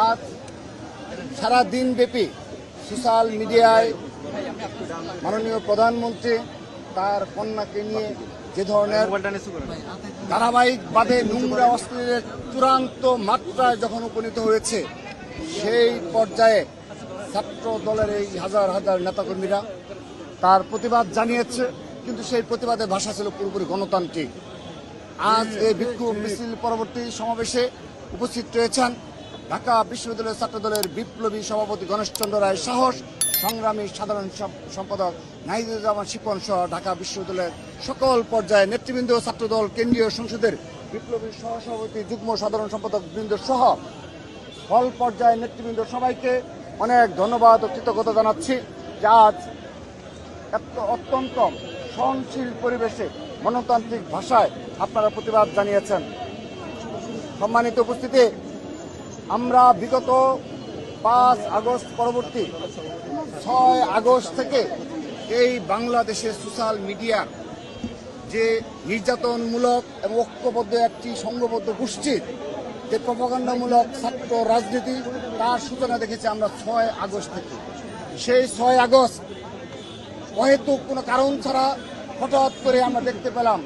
আজ সারা দিন ব্যাপী সোশ্যাল মিডিয়ায় মাননীয় প্রধানমন্ত্রী তার কন্যাকে নিয়ে যে ধরনের ধারাবাহিকভাবে নোংরা অশ্লীলের চূড়ান্ত মাত্রায় যখন উপনীত হয়েছে, সেই পর্যায়ে ছাত্র দলের এই হাজার হাজার নেতাকর্মীরা তার প্রতিবাদ জানিয়েছে, কিন্তু সেই প্রতিবাদের ভাষা ছিল পুরোপুরি গণতান্ত্রিক। আজ এই বিক্ষোভ মিছিল পরবর্তী সমাবেশে উপস্থিত রয়েছেন ঢাকা বিশ্ববিদ্যালয় ছাত্র দলের বিপ্লবী সভাপতি গণেশচন্দ্র রায় সাহস, সংগ্রামী সাধারণ সম্পাদক নাহিদুজ্জামান শিপন সহ ঢাকা বিশ্ববিদ্যালয়ের সকল পর্যায়ে নেতৃবৃন্দ, ছাত্রদল কেন্দ্রীয় সংসদের বিপ্লবী সহসভাপতি যুগ্ম সাধারণ সম্পাদক বৃন্দ সহ হল পর্যায়ে নেতৃবৃন্দ সবাইকে অনেক ধন্যবাদ ও কৃতজ্ঞতা জানাচ্ছি যে আজ অত্যন্ত সহনশীল পরিবেশে গণতান্ত্রিক ভাষায় আপনারা প্রতিবাদ জানিয়েছেন। সম্মানিত উপস্থিতি, আমরা বিগত 5 আগস্ট পরবর্তী 6 আগস্ট থেকে এই বাংলাদেশের সোশ্যাল মিডিয়ার যে নির্যাতনমূলক এবং ঐক্যবদ্ধ একটি সংঘবদ্ধ গোষ্ঠীর যে প্রপাগান্ডামূলক ছাত্র রাজনীতি, তার সূচনা দেখেছি আমরা 6 আগস্ট থেকে। সেই 6 আগস্ট অহেতুক কোনো কারণ ছাড়া হঠাৎ করে আমরা দেখতে পেলাম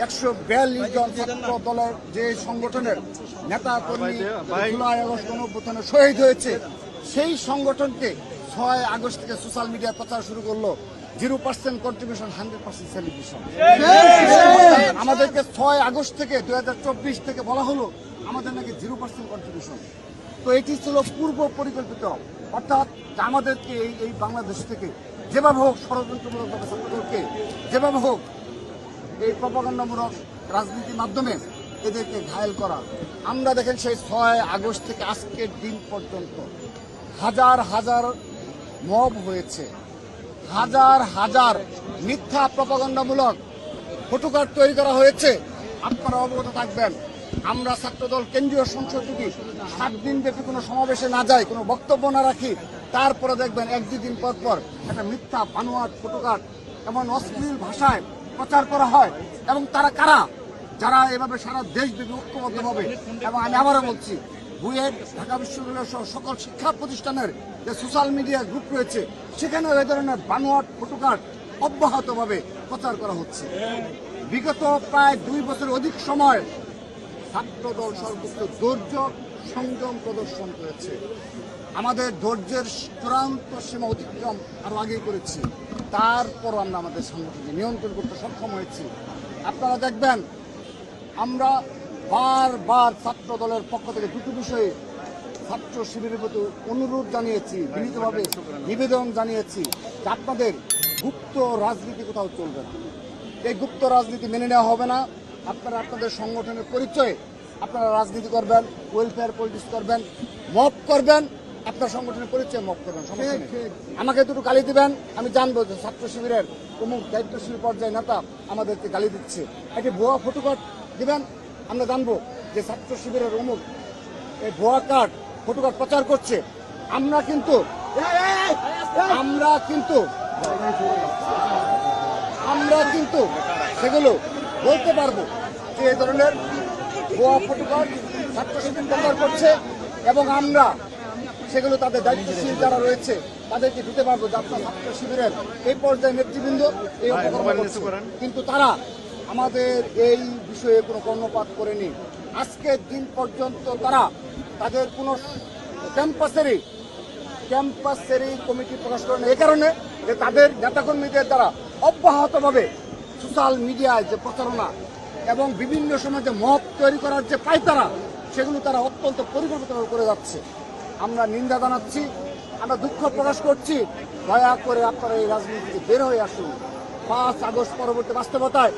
142 জন ছাত্র দলের যে সংগঠনের নেতা কর্মী জুলাই আগস্ট গণঅভ্যুত্থানে শহীদ হয়েছে, সেই সংগঠনকে 6 আগস্ট থেকে সোশ্যাল মিডিয়ায় প্রচার শুরু করলো 0% কন্ট্রিবিউশন 100% সেলিব্রেশন। আমাদেরকে 6 আগস্ট থেকে 2024 থেকে বলা হলো আমাদের নাকি 0% কন্ট্রিবিউশন। তো এটি ছিল পূর্ব পরিকল্পিত, অর্থাৎ আমাদেরকে এই বাংলাদেশ থেকে যেভাবে হোক ষড়যন্ত্রমূলকভাবে ছাত্রদলকে যেভাবে হোক এই প্রপাগান্ডামূলক রাজনীতির মাধ্যমে এদেরকে ঘায়েল করা। আমরা দেখেন সেই 6 আগস্ট থেকে আজকের দিন পর্যন্ত হাজার হাজার মব হয়েছে, হাজার হাজার মিথ্যা প্রপাগান্ডামূলক ফটোকার্ড তৈরি করা হয়েছে। আপনারা অবগত থাকবেন, আমরা ছাত্রদল কেন্দ্রীয় সংসদ যদি 7 দিন ব্যাপী কোনো সমাবেশে না যাই, কোনো বক্তব্য না রাখি, তারপরে দেখবেন 1-2 দিন পর পর একটা মিথ্যা বানোয়াট ফটোকার্ড এমন অশ্লীল ভাষায় প্রচার করা হয়। এবং তারা কারা? যারা এভাবে সারা দেশব্যাপী ঐক্যবদ্ধভাবে, এবং আমি আবারও বলছি, বুয়েট, ঢাকা বিশ্ববিদ্যালয় সহ সকল শিক্ষা প্রতিষ্ঠানের যে সোশ্যাল মিডিয়া গ্রুপ রয়েছে, সেখানে এই ধরনের বানোয়াট ফটোকার্ড অব্যাহতভাবে প্রচার করা হচ্ছে। বিগত প্রায় 2 বছরের অধিক সময় ছাত্রদল সর্বোচ্চ ধৈর্য সংযম প্রদর্শন করেছে। আমাদের ধৈর্যের চূড়ান্ত সীমা অতিক্রম আরো আগেই করেছি, তারপর আমরা আমাদের সংগঠনকে নিয়ন্ত্রণ করতে সক্ষম হয়েছি। আপনারা দেখবেন, আমরা বারবার ছাত্র দলের পক্ষ থেকে দুটো বিষয়ে ছাত্র শিবিরের প্রতি অনুরোধ জানিয়েছি, বিনীতভাবে নিবেদন জানিয়েছি যে আপনাদের গুপ্ত রাজনীতি কোথাও চলবে না, এই গুপ্ত রাজনীতি মেনে নেওয়া হবে না। আপনারা আপনাদের সংগঠনের পরিচয়ে আপনারা রাজনীতি করবেন, ওয়েলফেয়ার পলিটিক্স করবেন, মব করবেন, আপনার সংগঠনের পরিচয় মব করবেন, সমস্যা নেই। আমাকে দুটো গালি দিবেন, আমি জানবো যে ছাত্র শিবিরের অমুক দায়িত্বশীল পর্যায়ে নেতা আমাদেরকে গালি দিচ্ছে। একটি ভুয়া ফটোকার্ড দিবেন, আমরা জানবো যে ছাত্র শিবিরের অমুক এই ভুয়া কার্ড ফটোকার্ড প্রচার করছে। আমরা কিন্তু সেগুলো বলতে পারবো যে এই ধরনের ভুয়া ফটোকার্ড ছাত্র শিবির প্রচার করছে, এবং আমরা সেগুলো তাদের দায়িত্বশীল যারা রয়েছে তাদেরকে দিতে পারবো যে আপনার ছাত্র শিবিরের এই পর্যায়ে নেতৃবৃন্দ এই অপকর্ম করছে। কিন্তু তারা আমাদের এই বিষয়ে কোনো কর্ণপাত করেনি। আজকের দিন পর্যন্ত তারা তাদের কোনো ক্যাম্পাসেরই কমিটি প্রকাশ করেন, এই কারণে যে তাদের নেতাকর্মীদের দ্বারা অব্যাহতভাবে সোশ্যাল মিডিয়ায় যে প্রচারণা এবং বিভিন্ন সময় যে মত তৈরি করার যে পায়তারা, সেগুলো তারা অত্যন্ত পরিকল্পিতভাবে করে যাচ্ছে। আমরা নিন্দা জানাচ্ছি, আমরা দুঃখ প্রকাশ করছি। দয়া করে আপনারা এই রাজনীতিতে বের হয়ে আসুন। 5 আগস্ট পরবর্তী বাস্তবতায়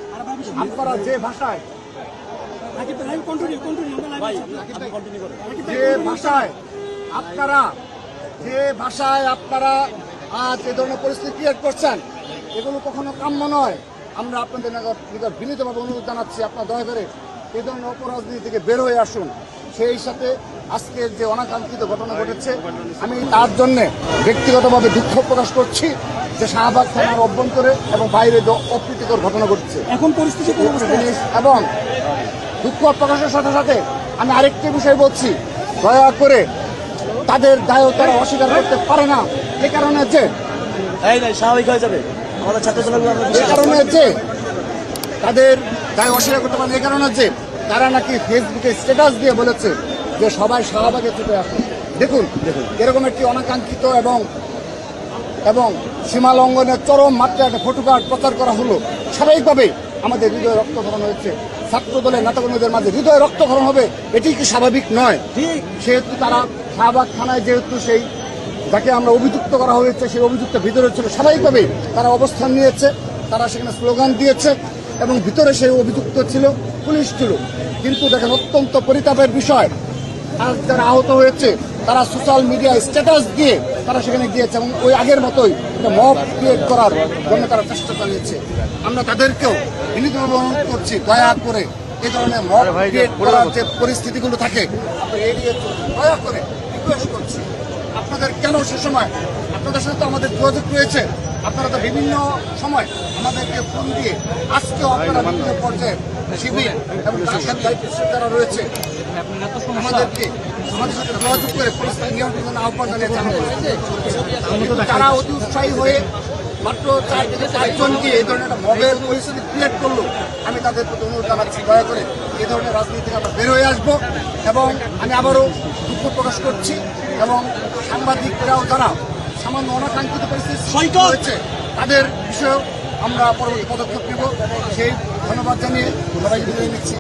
আপনারা যে ভাষায় আপনারা আজ এই ধরনের পরিস্থিতি ক্রিয়েট করছেন, এগুলো কখনো কাম্য নয়। আমরা আপনাদের নিকট বিনীতভাবে অনুরোধ জানাচ্ছি, আপনারা দয়া করে এই ধরনের অপরাজনীতি থেকে বের হয়ে আসুন। সেই সাথে আজকের যে অনাকাঙ্ক্ষিত ঘটনা ঘটেছে, আমি তার জন্য ব্যক্তিগতভাবে দুঃখ প্রকাশ করছি যে শাহবাগ থানার অভ্যন্তরে এবং বাইরে অপ্রীতিকর ঘটনা ঘটছে এখন পরিস্থিতি জিনিস। এবং দুঃখ প্রকাশের সাথে সাথে আমি আরেকটি বিষয় বলছি, দয়া করে তাদের দায়ও তারা অস্বীকার করতে পারে না। এ কারণে যে স্বাভাবিক হয়ে যাবে আমাদের ছাত্র এ কারণে যে তাদের দায় অস্বীকার করতে পারে, এ কারণে যে তারা নাকি ফেসবুকে স্ট্যাটাস দিয়ে বলেছে যে সবাই শাহবাগে ছুটে আসুন। দেখুন এরকম একটি অনাকাঙ্ক্ষিত এবং সীমা লঙ্ঘনের চরম মাত্রায় একটা ফটোকার্ড প্রচার করা হলো। স্বাভাবিকভাবে আমাদের হৃদয়ে রক্তক্ষরণ হয়েছে। ছাত্র দলের নেতাকর্মীদের মাঝে হৃদয়ে রক্তক্ষরণ হবে, এটি কি স্বাভাবিক নয়? সেহেতু তারা শাহবাগ থানায় যেহেতু সেই যাকে আমরা অভিযুক্ত করা হয়েছে সেই অভিযুক্ত ভিতরে ছিল, স্বাভাবিকভাবেই তারা অবস্থান নিয়েছে, তারা সেখানে স্লোগান দিয়েছে এবং ভিতরে সেই অভিযুক্ত ছিল, পুলিশ ছিল। কিন্তু দেখেন অত্যন্ত পরিতাপের বিষয়, আর যারা আহত হয়েছে তারা সোশ্যাল মিডিয়ায় স্ট্যাটাস দিয়ে তারা সেখানে গিয়েছে এবং ওই আগের মতোই একটা মব ক্রিয়েট করার জন্য তারা চেষ্টা চালিয়েছে। আমরা তাদেরকেও বিনীতভাবে অনুরোধ করছি, দয়া করে এই ধরনের মব ক্রিয়েট করার যে পরিস্থিতিগুলো থাকে আপনি এড়িয়ে চলুন। দয়া করে রিকোয়েস্ট করছি আপনাদের, কেন সে সময় আপনাদের সাথে তো আমাদের যোগাযোগ রয়েছে, আপনারা তো বিভিন্ন সময় আমাদেরকে ফোন দিয়ে আজকেও আপনারা বিভিন্ন পর্যায়ে শিবির এবং তার সাথে যারা রয়েছে আমাদের সাথে যোগাযোগ করে পরিস্থিতি নিয়ন্ত্রণের জন্য আহ্বান জানিয়েছে। তারা অতি উৎসাহী হয়ে মাত্র 4 থেকে 5 জনকে এই ধরনের একটা মবের পরিস্থিতি ক্রিয়েট করলো। আমি তাদের প্রতি অনুরোধ জানাচ্ছি, দয়া করে এই ধরনের রাজনীতি থেকে আমরা বের হয়ে আসবো। এবং আমি আবারও দুঃখ প্রকাশ করছি এবং সাংবাদিকরাও যারা সামান্য অনাকাঙ্ক্ষিত পরিস্থিতি হয়েছে তাদের বিষয়েও আমরা পরবর্তী পদক্ষেপ নেব, সেই ধন্যবাদ জানিয়ে সবাইকে বিদায় নিচ্ছি।